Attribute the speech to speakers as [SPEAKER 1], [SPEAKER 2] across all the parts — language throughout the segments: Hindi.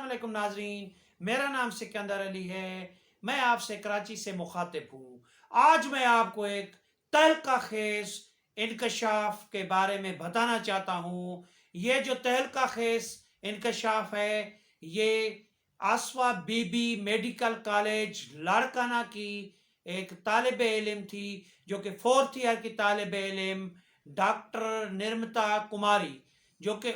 [SPEAKER 1] अस्सलामुअलैकुम नाजरीन, मेरा नाम सिकंदर अली है। मैं आपसे कराची से मुखातिब हूँ। आज मैं आपको एक तहलका खेज इंकशाफ के बारे में बताना चाहता हूँ। ये जो तहलका खेज इंकशाफ है, ये आसवा बीबी मेडिकल कॉलेज लाड़काना की एक तालिब इल्म थी, जो कि 4th ईयर की तालिब इल्म डॉक्टर निर्मता कुमारी, जो कि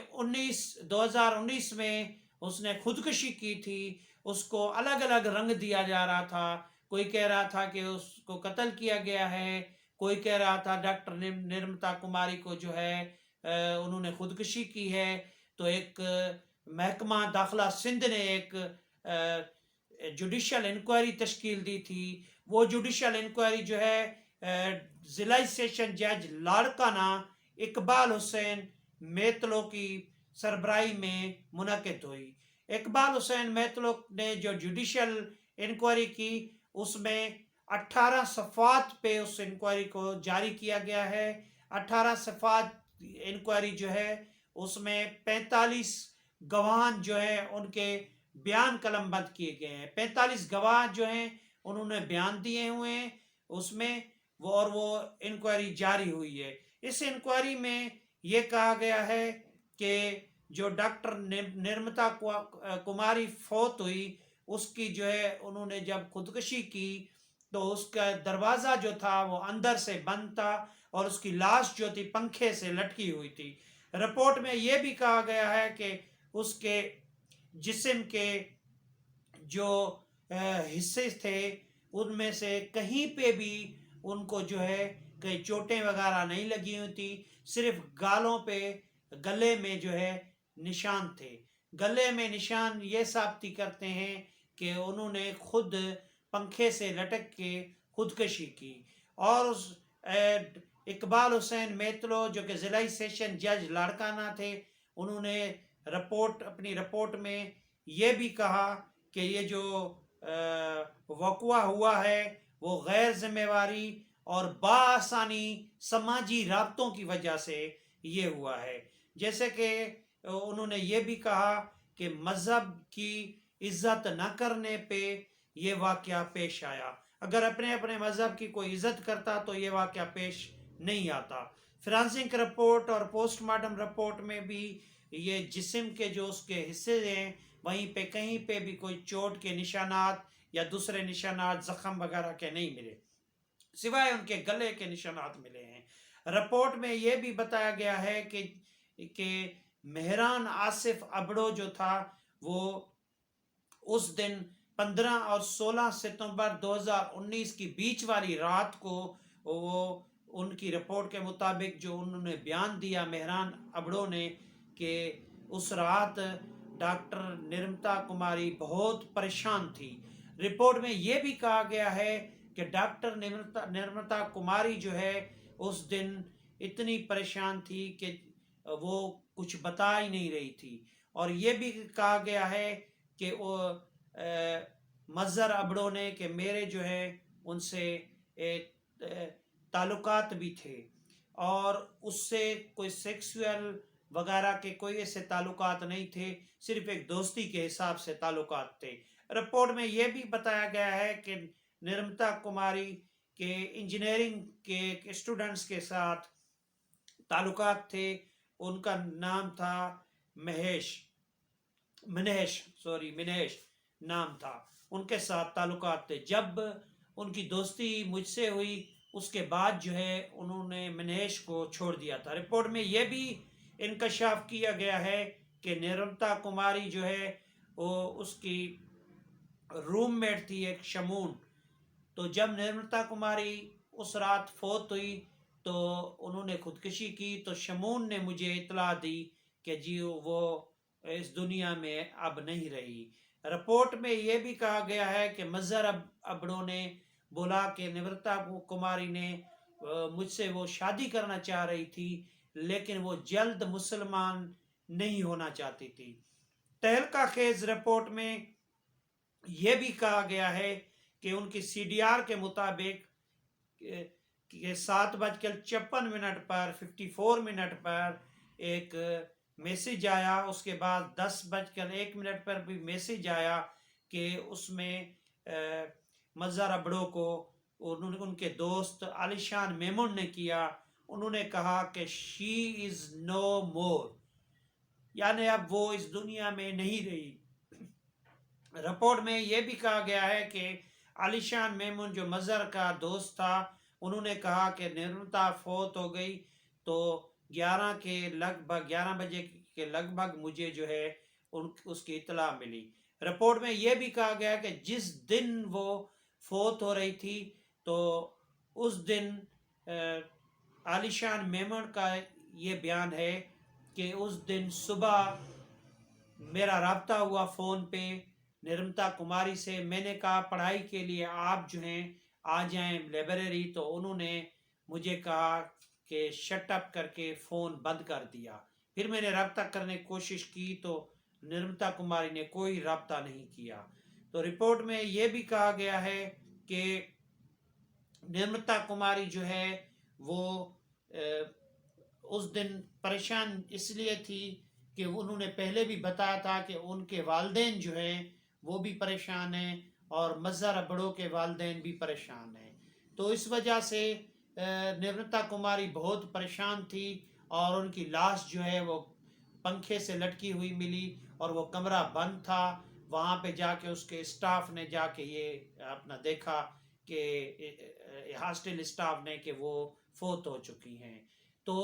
[SPEAKER 1] 2019 में उसने खुदकुशी की थी। उसको अलग अलग रंग दिया जा रहा था। कोई कह रहा था कि उसको कत्ल किया गया है, कोई कह रहा था डॉक्टर निर्मता कुमारी को जो है उन्होंने खुदकुशी की है। तो एक महकमा दाखिला सिंध ने एक जुडिशल इंक्वायरी तश्कील दी थी। वो जुडिशल इंक्वायरी जो है ज़िला सेशन जज लाड़काना इकबाल हुसैन मेतलो की सरबराही में मुनक़िद हुई। इकबाल हुसैन मेतलो ने जो जुडिशल इंक्वायरी की, उसमें 18 सफ़ात पे उस इंक्वायरी को जारी किया गया है। 18 सफ़ात इंक्वायरी जो है, उसमें 45 गवाह जो है उनके बयान कलमबंद किए गए हैं। 45 गवाह जो हैं उन्होंने बयान दिए हुए हैं उसमें, वो इंक्वायरी जारी हुई है। इस इंक्वायरी में ये कहा गया है कि जो डॉक्टर निर्मता कुमारी फौत हुई, उसकी जो है उन्होंने जब खुदकुशी की तो उसका दरवाज़ा जो था वो अंदर से बंद था और उसकी लाश जो थी पंखे से लटकी हुई थी। रिपोर्ट में ये भी कहा गया है कि उसके जिस्म के जो हिस्से थे, उनमें से कहीं पे भी उनको जो है कहीं चोटें वगैरह नहीं लगी हुई थी। सिर्फ गालों पे, गले में जो है निशान थे। गले में निशान ये साबिती करते हैं कि उन्होंने खुद पंखे से लटक के खुदकुशी की। और उस इकबाल हुसैन मेतलो, जो कि ज़िला सेशन जज लाड़काना थे, उन्होंने अपनी रिपोर्ट में ये भी कहा कि ये जो वक़्वा हुआ है वो गैर जिम्मेवारी और बासानी समाजी राब्तों की वजह से ये हुआ है। जैसे कि उन्होंने ये भी कहा कि मज़हब की इज्जत न करने पे ये वाक़या पेश आया। अगर अपने अपने मज़हब की कोई इज्जत करता तो ये वाक़या पेश नहीं आता। फोरेंसिक रिपोर्ट और पोस्टमार्टम रिपोर्ट में भी ये जिस्म के जो उसके हिस्से हैं, वहीं पे कहीं पे भी कोई चोट के निशानात या दूसरे निशानात ज़ख्म वगैरह के नहीं मिले, सिवाय उनके गले के निशानात मिले हैं। रिपोर्ट में यह भी बताया गया है कि मेहरान आसिफ अबड़ो जो था, वो उस दिन 15 और 16 सितंबर 2019 की बीच वाली रात को, वो उनकी रिपोर्ट के मुताबिक जो उन्होंने बयान दिया मेहरान अबड़ो ने, कि उस रात डॉक्टर निर्मता कुमारी बहुत परेशान थी। रिपोर्ट में ये भी कहा गया है कि डॉक्टर निर्मता कुमारी जो है उस दिन इतनी परेशान थी कि वो कुछ बता ही नहीं रही थी। और ये भी कहा गया है कि वो मज़हर अबड़ो ने, कि मेरे जो है उनसे एक ताल्लुकात भी थे और उससे कोई सेक्सुअल वगैरह के कोई ऐसे ताल्लुकात नहीं थे, सिर्फ एक दोस्ती के हिसाब से ताल्लुकात थे। रिपोर्ट में यह भी बताया गया है कि निर्मता कुमारी के इंजीनियरिंग के स्टूडेंट्स के साथ ताल्लुकात थे। उनका नाम था मिनेश नाम था, उनके साथ ताल्लुकात थे। जब उनकी दोस्ती मुझसे हुई, उसके बाद जो है उन्होंने मिनेश को छोड़ दिया था। रिपोर्ट में यह भी इंकशाफ किया गया है कि निर्मता कुमारी जो है वो उसकी रूममेट थी एक शमून। तो जब निर्मता कुमारी उस रात फौत हुई तो उन्होंने खुदकुशी की, तो शमून ने मुझे इतला दी कि जी वो इस दुनिया में अब नहीं रही। रिपोर्ट में यह भी कहा गया है कि मज़हर अबड़ो ने बोला कि निर्मता कुमारी ने मुझसे वो शादी करना चाह रही थी, लेकिन वो जल्द मुसलमान नहीं होना चाहती थी। तहलका खेज रिपोर्ट में यह भी कहा गया है कि उनकी CDR के मुताबिक 7:54 पर 54 मिनट पर एक मैसेज आया, उसके बाद 10:01 पर भी मैसेज आया कि उसमें मज़हर अबड़ो को उन्होंने उनके दोस्त आलिशान मेमन ने किया। उन्होंने कहा कि शी इज़ नो मोर, यानी अब वो इस दुनिया में नहीं रही। रिपोर्ट में यह भी कहा गया है कि आलिशान मेमन जो मज़हर का दोस्त था, उन्होंने कहा कि निर्मता फौत हो गई। तो 11 बजे के लगभग मुझे जो है उसकी इतला मिली। रिपोर्ट में यह भी कहा गया कि जिस दिन वो फौत हो रही थी, तो उस दिन आलिशान मेमन का ये बयान है कि उस दिन सुबह मेरा रब्ता हुआ फ़ोन पे निर्मता कुमारी से। मैंने कहा पढ़ाई के लिए आप जो हैं आ जाएं लाइब्रेरी, तो उन्होंने मुझे कहा कि शट अप करके फ़ोन बंद कर दिया। फिर मैंने रब्ता करने की कोशिश की तो निर्मता कुमारी ने कोई रब्ता नहीं किया। तो रिपोर्ट में ये भी कहा गया है कि निर्मता कुमारी जो है वो उस दिन परेशान इसलिए थी कि उन्होंने पहले भी बताया था कि उनके वालदेन जो हैं वो भी परेशान हैं और मज़हर अबड़ो के वालदेन भी परेशान हैं। तो इस वजह से निर्मता कुमारी बहुत परेशान थी और उनकी लाश जो है वो पंखे से लटकी हुई मिली और वो कमरा बंद था। वहाँ पे जाके उसके स्टाफ ने जाके ये अपना देखा कि हॉस्टल स्टाफ ने कि वो फोत हो चुकी हैं। तो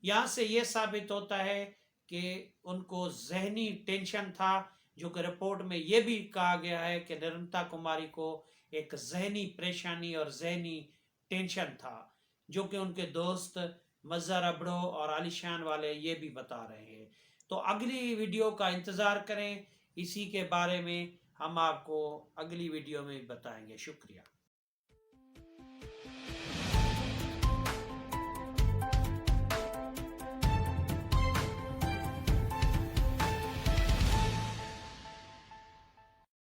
[SPEAKER 1] यहाँ से ये साबित होता है कि उनको जहनी टेंशन था, जो कि रिपोर्ट में ये भी कहा गया है कि निर्मता कुमारी को एक जहनी परेशानी और जहनी टेंशन था, जो कि उनके दोस्त मज़हर अबड़ो और आलिशान वाले ये भी बता रहे हैं। तो अगली वीडियो का इंतज़ार करें, इसी के बारे में हम आपको अगली वीडियो में बताएंगे। शुक्रिया।